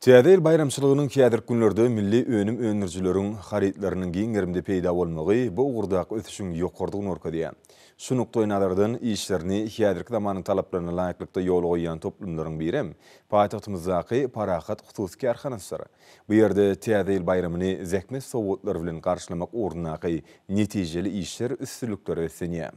Täze ýyl bayramçylygynyň häzirki günlerde milli önüm önerjileriň haritlarynyň giň gerimde peýda bolmagy bu ugurdaky ösüşiň ýokardygyny orkadýar. Şu nukta nazardan işlerini häzirki zamanyň talaplaryna laýyklykda ýol goýan toplumlaryň biri paýtagtymyzdaky Parahat Hususy Kärhanasy. Bu ýerde täze ýyl bayramyny zähmet sowgatlary bilen garşylamak ornunaky netijeli işler üstünlikleri ösenýär.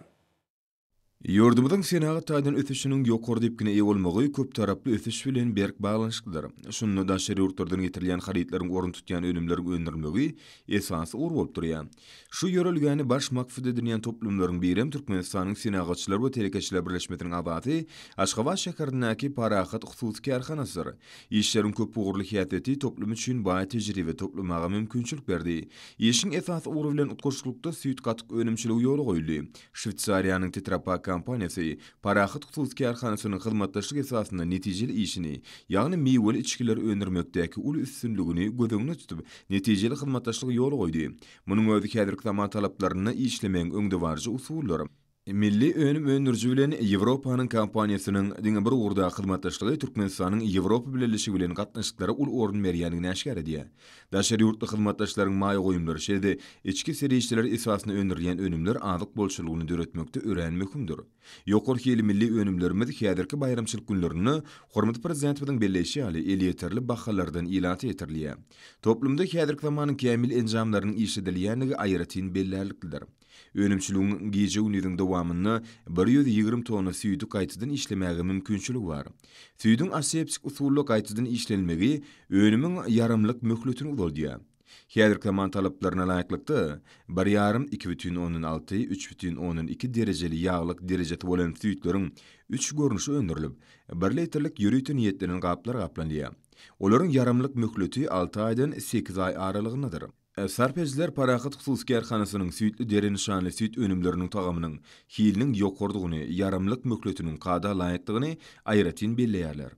Yurdumyzyň senaga taýdan ötüşiniň ýokary depkine eýe bolmagy köp taraply ötüş bilen berk baglanyşykdyr. Şunu da şeýle ýurtlardan getirilýän harytlary orun tutýan önümleriň öndürmegi esasy ur bolup durýar. Şu ýörelgäni baş maksat edilýän toplumlaryň birem Türkmenistanyň senagaçylar we telekeçiler birleşmesiniň abaty Aşgabat şäherindäki Parahat Hususy Karhanasydyr. İşleriň köp ugurly häýeti toplum üçin baý tejribe toplamaga mümkinçilik berdi. Işiň esasy ur bilen utgaşlykda süýt gatyk önümçiligi ýoly goýuldy. Şwitsariýanyň Tetrapak kompaniyasy Parahat Hususy Karhanasynyň hyzmatdaşlyk esasyna netijeli işini, ýagny meýweli içkiler öndürmekdäki ul üstünligini gözeňde tutup, netijeli hyzmatdaşlygy ýoly goýdy. Munyň özi häzirki zaman talaplaryny işlemeň öňde barjy usullary. Milli önüm öndürjü bilen Ýewropanyň kompaniýasynyň diňe bir urda hyzmatdaşlygy Türkmenistanyň Ýewropa bileşigi bilen gatnaşyklary ul orun berýändigini aşkar edýär. Daşary ýurtly hyzmatdaşlaryň maýy goýumlary şeýle içki serişçiler esasyny öndürýän önümler azyk bolşulugyny döretmekde ören möhümdir. Ýokary hili milli önümlerimiz häzirki bayramçylyk günlerini hormat prezidentimiň belleşi ýaly elýeterli bahalardan ilat etilýär. Toplumda häzirki zamanyň kämil enjamlarynyň işledilýänligi aýratyn bellälikdir. Önümçiligiň gije gününiň dowamyny 120 tonna süýdü gaýtadan işlemäge mümkinçiligi bar. Süýdüň aseptik usully gaýtadan işlenmegi önümiň yarımlyk möhletini uzaldyr. Häzirki zaman talaplaryna laýyklykda 1,5-3,2 derejeli ýaglyk derejeti bolan süýtleriň 3 görnüşi öndürilip, 1 litrlik ýürüýtü niýetlenen gaplar gaplanýar. Olaryň yarımlyk möhleti 6 aýdan 8 aý aralygyndadyr. Sarpejler Parahat Hususy Karhanasynyň süýtli deri nişanly süýt önümleriniň tagamynyň hiliniň ýokardygyny, yarımlyk möhletiniň kada laýykdygyny aýratyn belleýärler.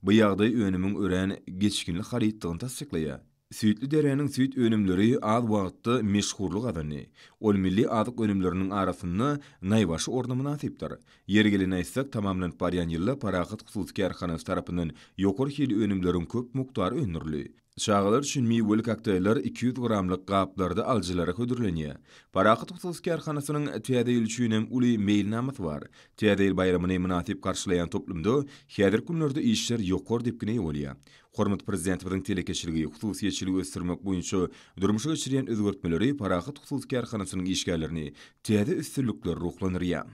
Bu ýagdaý önümiň ören geçkinlik harytdygyny tasdiklaýar. Süýtli dereniň süýt önümleri az wagtda meşhurlyk adany. Ol milli adyk önümleriniň arasynda naýbaşy orna münasipdir. Ýergeli näýsek tamamlanıp barýan ýyllar Parahat Hususy Karhanasy tarapyndan ýokary hili önümleriň köp miqdary öndürilýär. Şagalar üçin meýweli kokteýllar 200 gramlyk gaplarda aljylara ködürlenýär. Parahat Hususy Karhanasynyň täze üçin hem uly meýilnamasy bar. Täze bayramyny münasip garşylayan toplumda häzirki günlerde işler ýokary depkine bolýar. Hormat prezidentimiň telekeçiligi hususiýetçiligi ösdürmek boýunça durmuşa geçirýän özgertmeleri Parahat Hususy Karhanasynyň işgärlerini täze üstünlikler ruhlandyrýar.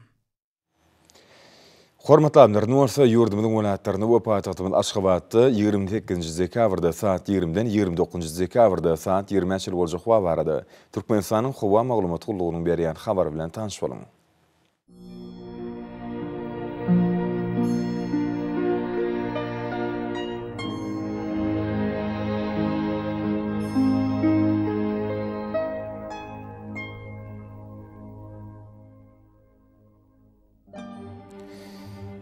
Hormatly amnarny bolsa ýurdumyň welaýatlaryny we paýtagtymyň Aşgabatda 28 dekabrda saat 20-den 29 dekabrda saat 20-nji boljak hawa barady. Türkmenistanyň hawa maglumat gullugynyň berýän habary bilen tanyş boluň.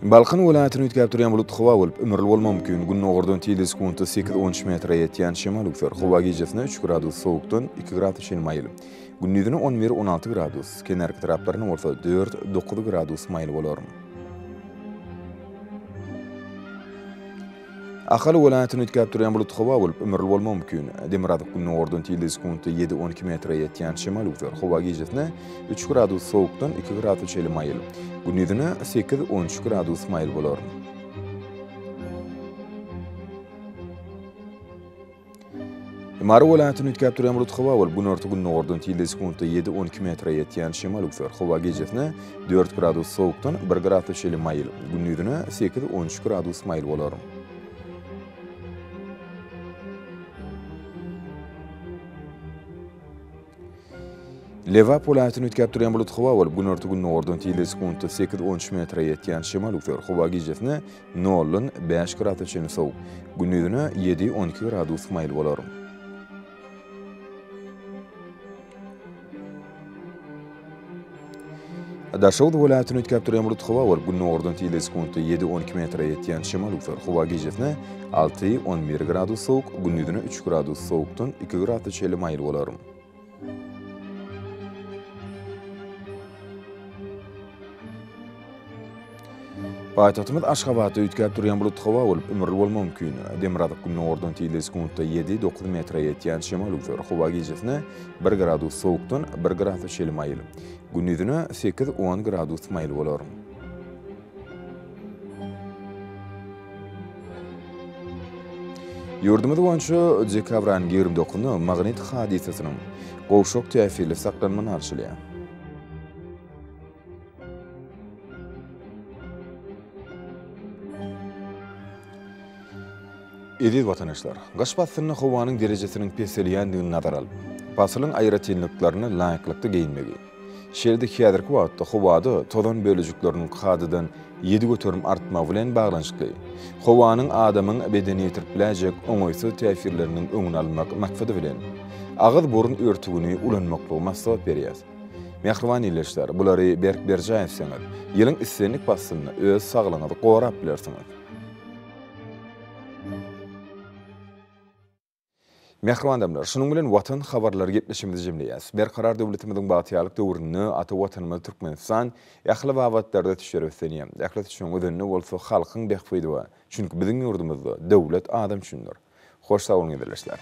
Balkan welaýatyny ütkäp durýan bulut hawa bolup ömürli bolmam mümkin. Gün ogurdan tili sekundy 8-13 metr ýetýän şemal üfer. Hawa gijesine 3 gradus sowukdan 2 gradus maýly. Gündüzine 11-16 gradus. Kenarky taraplaryna bolsa 4-9 gradus maýly bolar. Ahali welaýatyny ütkäp durýan bulut hawa bolup ömürli bolmam mümkin. Demiradyk gün ogurdan tili sekundy 7-12 metr ýetýän şemal üfer. Hawa gijesine 3 gradus sowukdan 2 gradus maýly. Gündüzine 8-13 gradus maýly bolar. Mara welaýatyny ütkäp durýan bulut hawa bolup günorta gün ogurdan tili sekundy 7-12 metr ýetýän şemal üfer. Hawa gijesine 4 gradus sowukdan 1 gradus maýly. Gündüzine 8-13 gradus maýly bolar. Lewap welaýatyny ütkäp durýan bulut hawa bolup günorta gün ogurdan tili sekundy 8-13 metr ýetýän şemal üfer. Hawa gijesine 0-5 gradus sowuk. Gündüzine 7-12 gradus maýly bolar. Daşawd welaýatyny ütkäp durýan bulut hawa bolup gün ogurdan tili sekundy 7-12 metr ýetýän şemal üfer. Hawa gijesine 6-11 gradus sowuk. Gündüzine 3 gradus sowukdan 2 gradus maýly bolar. Paýtagtymyz Aşgabatda ütkäp durýan bulut hawa bolup ömürli bolmam mümkin. Demiradyk gün ogurdan tili sekundy 7-9 metr ýetýän şemal üfer. Hawa gijesine 1 gradus sowukdan 1 gradus maýly. Gündüzine 8-10 gradus maýly bolar. Ýurdumyz boýunça dekabranyň 29-ny magnit hadisasynyň gowşok täsiri saklanman arşylýar. Ediz vatandaşlar, gaş bassynyň howanyň derejesiniň peseliýändigini nazar alyp, basylyn aýratynlyklaryny laýyklykda geyinmegi. Şeýlede häzirki wagtda howada tozan bölejikleriniň kadydan 7 götürüm artma bilen baglanşykly. Howanyň adamyň bedeni ýetirip biläjek oňoýsy täsirleriniň öňüni almak maksady bilen agyz burun örtügüni ulanmakly maksat berýär. Mehriban ýerleşler, bulary berk berjäýseniz, ýylyň islenlik bassyny öz saglygyňyzy gorap bilersiňiz. Mehriban adamlar, şunun bilen watan habarlary gepleşimizi jemleýäs. Berkarar döwletimiziň batýalyk döwrüni ata watanymyz Türkmenistan ýakly wagtlarda tüşeripsenýär. Ýakly tüşüň ödünni bolsa halkyň behfydy we çünki biziň ýurdumyzda döwlet adam üçindir. Hoş sag bolun ýerleşler.